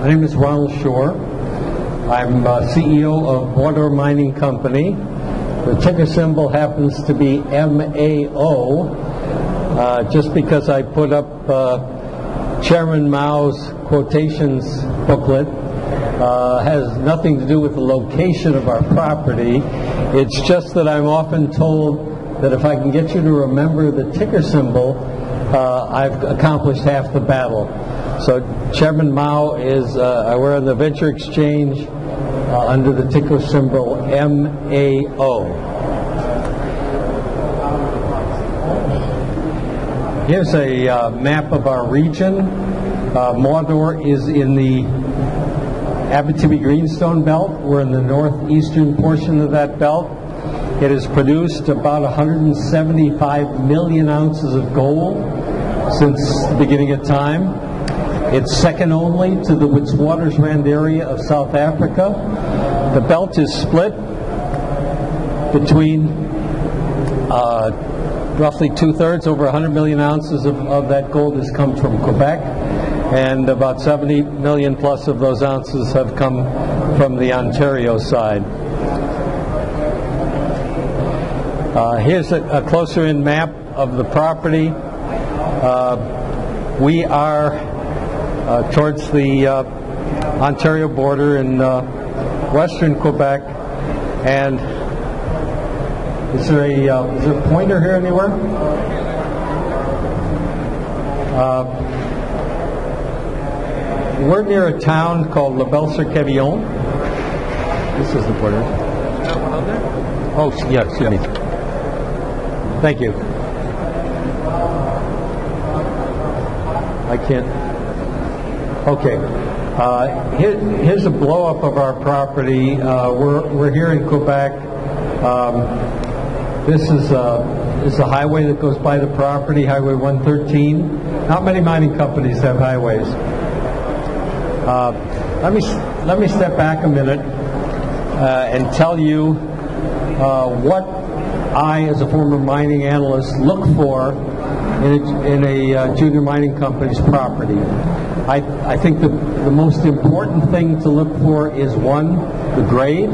My name is Ronald Shorr. I'm CEO of Maudore Mining Company. The ticker symbol happens to be MAO, just because I put up Chairman Mao's quotations booklet. Has nothing to do with the location of our property. It's just that I'm often told that if I can get you to remember the ticker symbol, I've accomplished half the battle. So Chairman Mao is, we're on the Venture Exchange under the ticker symbol MAO. Here's a map of our region. Maudore is in the Abitibi Greenstone Belt. We're in the northeastern portion of that belt. It has produced about 175 million ounces of gold since the beginning of time. It's second only to the Witwatersrand area of South Africa. The belt is split between roughly two-thirds, over 100 million ounces of that gold has come from Quebec, and about 70 million plus of those ounces have come from the Ontario side. Here's a closer-in map of the property. We are towards the Ontario border in western Quebec, and is there a pointer here anywhere? We're near a town called La Belle-sur-Quevillon. This is the pointer. Oh, yeah, excuse me. Thank you. I can't. Okay. Here's a blow-up of our property. We're here in Quebec. This is a highway that goes by the property, Highway 113. Not many mining companies have highways. Let me step back a minute and tell you what I, as a former mining analyst, look for in a junior mining company's property. I think the most important thing to look for is, one, the grade.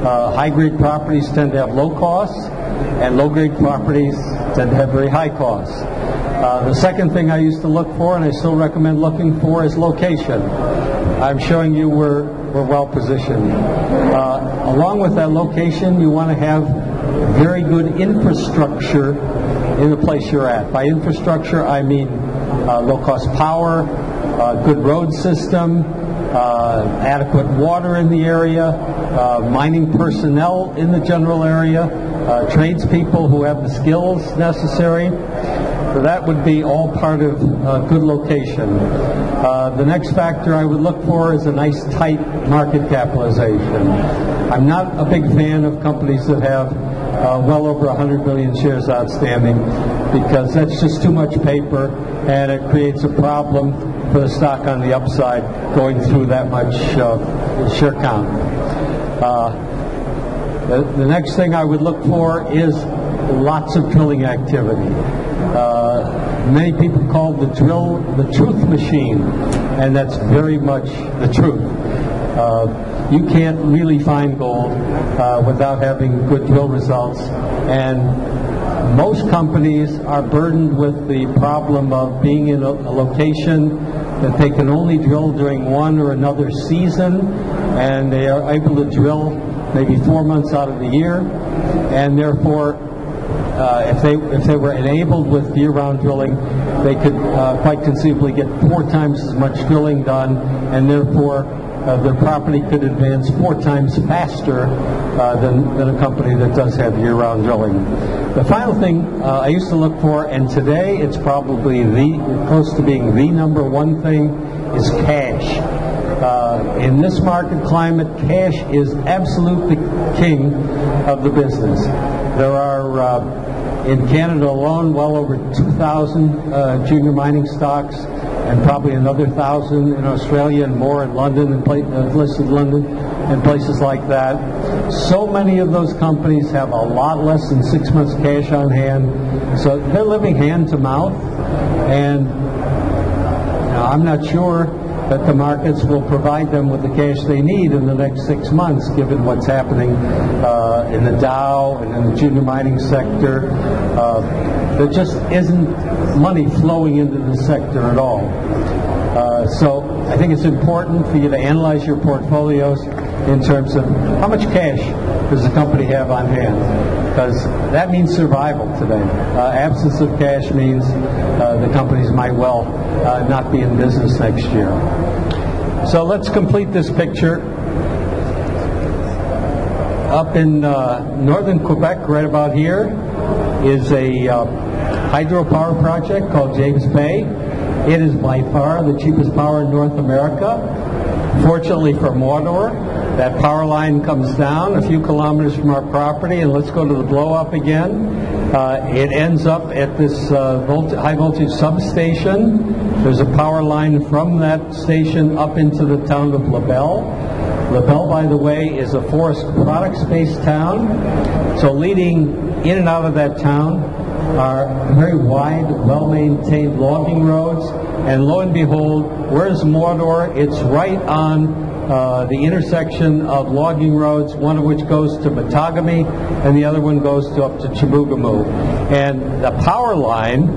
High-grade properties tend to have low costs, and low-grade properties tend to have very high costs. The second thing I used to look for, and I still recommend looking for, is location. I'm showing you we're well positioned. Along with that location, you want to have very good infrastructure in the place you're at. By infrastructure, I mean low-cost power, good road system, adequate water in the area, mining personnel in the general area, tradespeople who have the skills necessary. So that would be all part of good location. The next factor I would look for is a nice tight market capitalization. I'm not a big fan of companies that have well over 100 million shares outstanding, because that's just too much paper and it creates a problem for the stock on the upside going through that much share count. The next thing I would look for is lots of drilling activity. Many people call the drill the truth machine, and that's very much the truth. You can't really find gold without having good drill results, and most companies are burdened with the problem of being in a location that they can only drill during one or another season, and they are able to drill maybe 4 months out of the year, and therefore if they were enabled with year-round drilling, they could quite conceivably get 4 times as much drilling done, and therefore their property could advance 4 times faster than a company that does have year-round drilling. The final thing I used to look for, and today it's probably close to being the number one thing, is cash. In this market climate, cash is absolutely king of the business. There are, in Canada alone, well over 2,000 junior mining stocks, and probably another 1,000 in Australia and more in London, and listed London, and places like that. So many of those companies have a lot less than 6 months cash on hand, so they're living hand to mouth, and I'm not sure that the markets will provide them with the cash they need in the next 6 months, given what's happening in the Dow and in the junior mining sector. There just isn't money flowing into the sector at all. So I think it's important for you to analyze your portfolios in terms of how much cash does the company have on hand, because that means survival today. Absence of cash means the companies might well not be in business next year. So let's complete this picture. Up in northern Quebec, right about here, is a hydropower project called James Bay. It is by far the cheapest power in North America. Fortunately for Maudore, that power line comes down a few kilometers from our property, and let's go to the blow-up again. It ends up at this high-voltage substation. There's a power line from that station up into the town of LaBelle. LaBelle, by the way, is a forest products-based town. So leading in and out of that town are very wide, well-maintained logging roads. And lo and behold, where's Maudore? It's right on the intersection of logging roads, one of which goes to Matagami, and the other one goes up to Chibougamau. And the power line,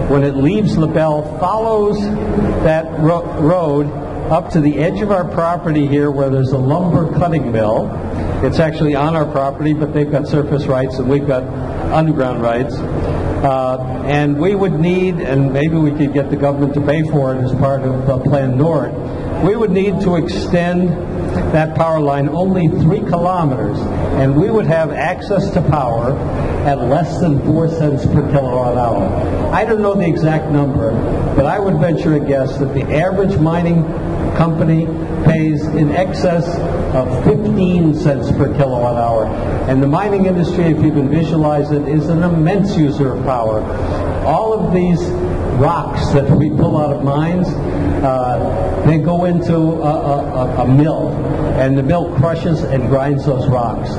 when it leaves LaBelle, follows that road up to the edge of our property here, where there's a lumber cutting mill. It's actually on our property, but they've got surface rights and we've got underground rights. And we would need, and maybe we could get the government to pay for it as part of Plan Nord, we would need to extend that power line only 3 kilometers, and we would have access to power at less than 4 cents per kilowatt hour. I don't know the exact number, but I would venture a guess that the average mining company pays in excess of 15 cents per kilowatt hour. And the mining industry, if you can visualize it, is an immense user of power. All of these rocks that we pull out of mines, they go into a mill, and the mill crushes and grinds those rocks.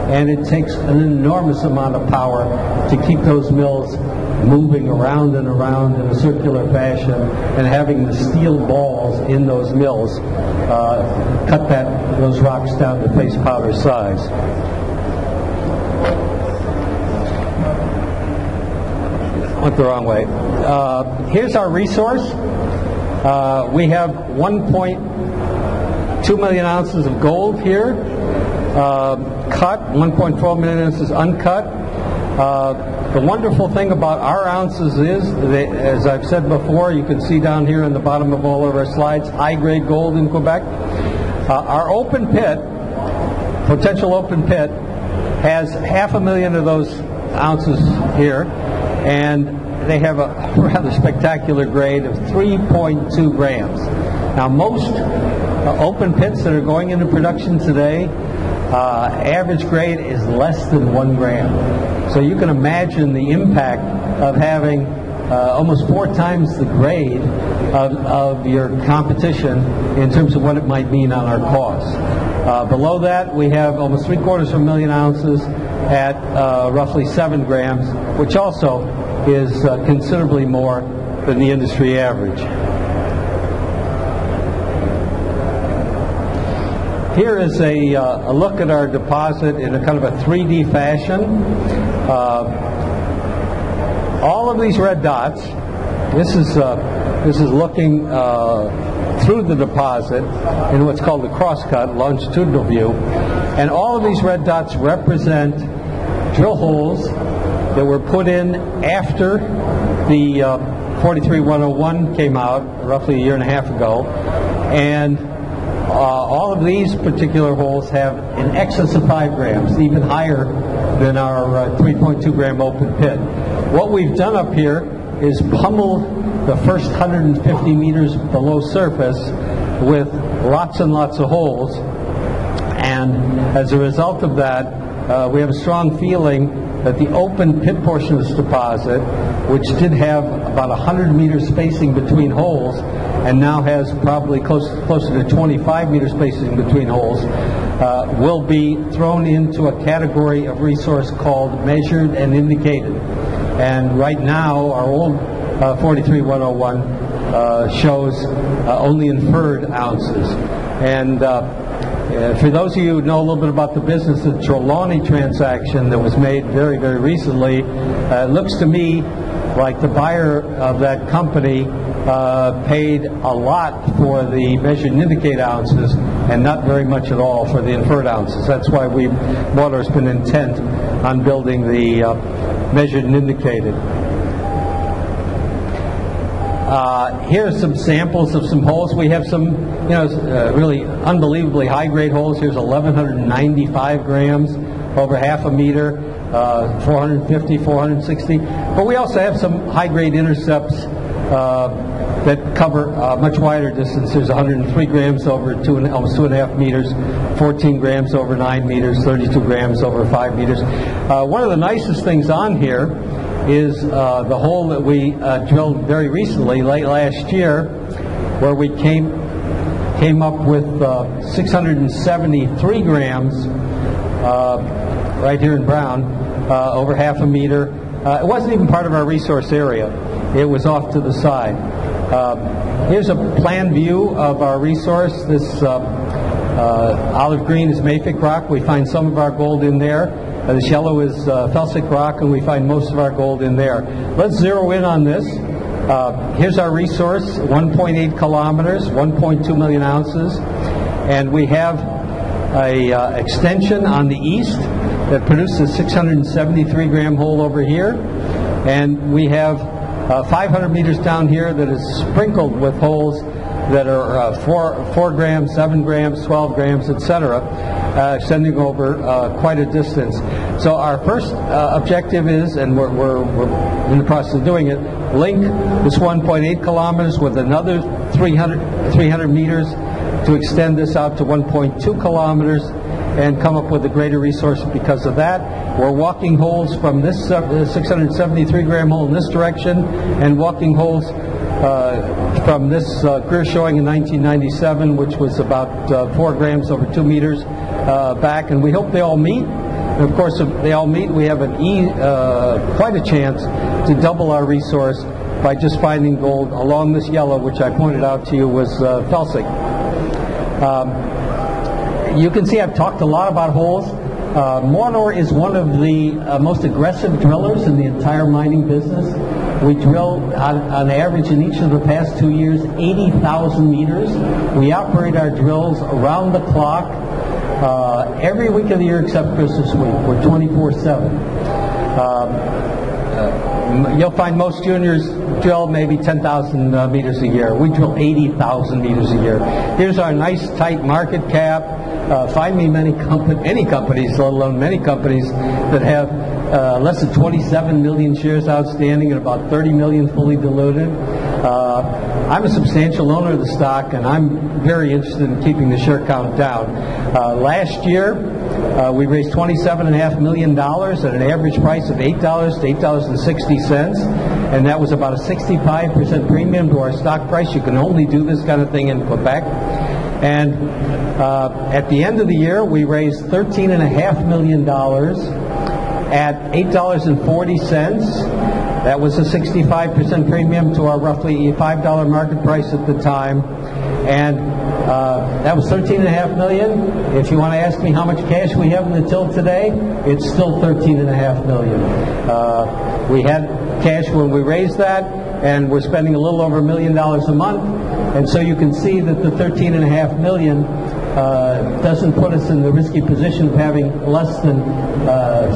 And it takes an enormous amount of power to keep those mills moving around and around in a circular fashion, and having the steel balls in those mills cut those rocks down to face powder size. Went the wrong way. Here's our resource. We have 1.2 million ounces of gold here, cut, 1.12 million ounces uncut. The wonderful thing about our ounces is, as I've said before, you can see down here in the bottom of all of our slides, high-grade gold in Quebec. Our open pit, potential open pit, has 500,000 of those ounces here, and they have a rather spectacular grade of 3.2 grams. Now, most open pits that are going into production today, average grade is less than 1 gram. So you can imagine the impact of having almost 4 times the grade of your competition in terms of what it might mean on our costs. Below that, we have almost 750,000 ounces at roughly 7 grams, which also is considerably more than the industry average. Here is a look at our deposit in a kind of a 3D fashion. All of these red dots, this is looking through the deposit in what's called the crosscut, longitudinal view, and all of these red dots represent drill holes that were put in after the 43-101 came out roughly a year and a half ago, and all of these particular holes have in excess of 5 grams, even higher than our 3.2 gram open pit. What we've done up here is pummel the first 150 meters below surface with lots and lots of holes, and as a result of that, we have a strong feeling that the open pit portion of this deposit, which did have about 100 meters spacing between holes, and now has probably closer to 25 meters spacing between holes, will be thrown into a category of resource called measured and indicated. And right now, our old 43-101 shows only inferred ounces. And for those of you who know a little bit about the business, the Trelawney transaction that was made very, very recently, it looks to me like the buyer of that company paid a lot for the measured and indicated ounces and not very much at all for the inferred ounces. That's why Maudore's been intent on building the measured and indicated. Here are some samples of some holes. We have some, really unbelievably high-grade holes. Here's 1,195 grams, over half a meter, 450, 460. But we also have some high-grade intercepts that cover a much wider distance. There's 103 grams over almost 2.5 meters, 14 grams over 9 meters, 32 grams over 5 meters. One of the nicest things on here is the hole that we drilled very recently, late last year, where we came up with 673 grams right here in brown, over half a meter. It wasn't even part of our resource area. It was off to the side. Here's a plan view of our resource. This olive green is mafic rock. We find some of our gold in there. This yellow is felsic rock, and we find most of our gold in there. Let's zero in on this. Here's our resource, 1.8 kilometers, 1.2 million ounces. And we have a extension on the east that produces 673 gram hole over here. And we have 500 meters down here that is sprinkled with holes that are 4 grams, 7 grams, 12 grams, etc., extending over quite a distance. So our first objective is, and we're in the process of doing it, link this 1.8 kilometers with another 300 meters to extend this out to 1.2 kilometers and come up with a greater resource because of that. We're walking holes from this 673 gram hole in this direction and walking holes from this Greer showing in 1997, which was about 4 grams over 2 meters back, and we hope they all meet. And of course, if they all meet, we have quite a chance to double our resource by just finding gold along this yellow, which I pointed out to you was felsic. You can see I've talked a lot about holes. Maudore is one of the most aggressive drillers in the entire mining business. We drill on average in each of the past 2 years 80,000 meters. We operate our drills around the clock every week of the year except Christmas week. We're 24/7. You'll find most juniors drill maybe 10,000 meters a year. We drill 80,000 meters a year. Here's our nice tight market cap. Find me any companies, let alone many companies that have less than 27 million shares outstanding and about 30 million fully diluted. I'm a substantial owner of the stock, and I'm very interested in keeping the share count down. Last year, we raised $27.5 million at an average price of $8 to $8.60, and that was about a 65% premium to our stock price. You can only do this kind of thing in Quebec. And at the end of the year, we raised $13.5 million at $8.40. That was a 65% premium to our roughly $5 market price at the time. And that was $13.5 million. If you want to ask me how much cash we have in the till today, it's still $13.5 million. We had cash when we raised that, and we're spending a little over $1 million a month. And so you can see that the $13.5 million doesn't put us in the risky position of having less than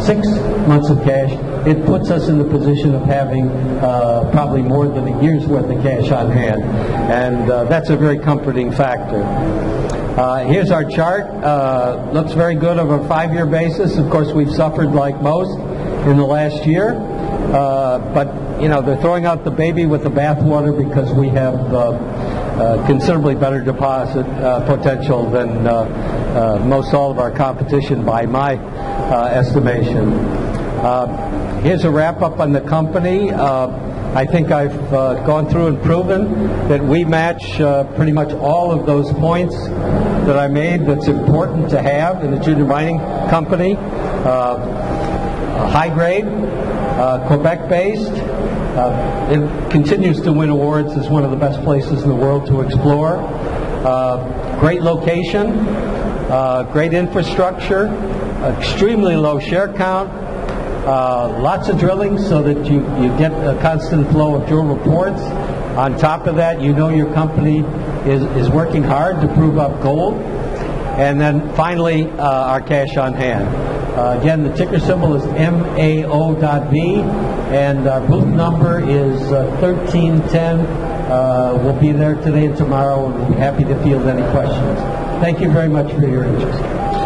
6 months of cash. It puts us in the position of having probably more than a year's worth of cash on hand. And that's a very comforting factor. Here's our chart. Looks very good over a 5-year basis. Of course, we've suffered like most in the last year. But, they're throwing out the baby with the bathwater because we have considerably better deposit potential than most all of our competition by my estimation. Here's a wrap-up on the company. I think I've gone through and proven that we match pretty much all of those points that I made that's important to have in a junior mining company. High grade, Quebec-based, It continues to win awards as one of the best places in the world to explore. Great location, great infrastructure, extremely low share count, lots of drilling so that you get a constant flow of drill reports. On top of that, you know your company is working hard to prove up gold. And then finally, our cash on hand. Again, the ticker symbol is MAO.V, and our booth number is 1310. We'll be there today and tomorrow, and we'll be happy to field any questions. Thank you very much for your interest.